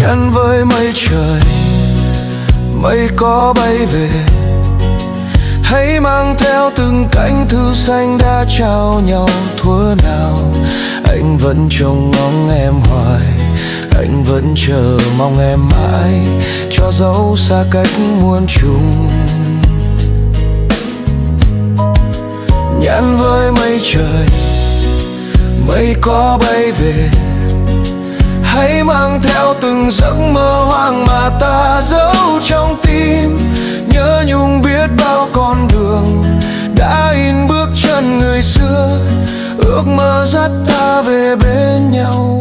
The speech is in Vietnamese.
nhắn với mây trời, mây có bay về, hãy mang theo từng cánh thư xanh đã trao nhau thuở nào. Anh vẫn trông ngóng em hoài, anh vẫn chờ mong em mãi, cho dấu xa cách muôn trùng. Nhắn với mây trời, mây có bay về, hãy mang theo từng giấc mơ hoang mà ta giấu trong tim. Nhớ nhung biết bao con đường đã in bước chân người xưa, ước mơ dắt ta về bên nhau.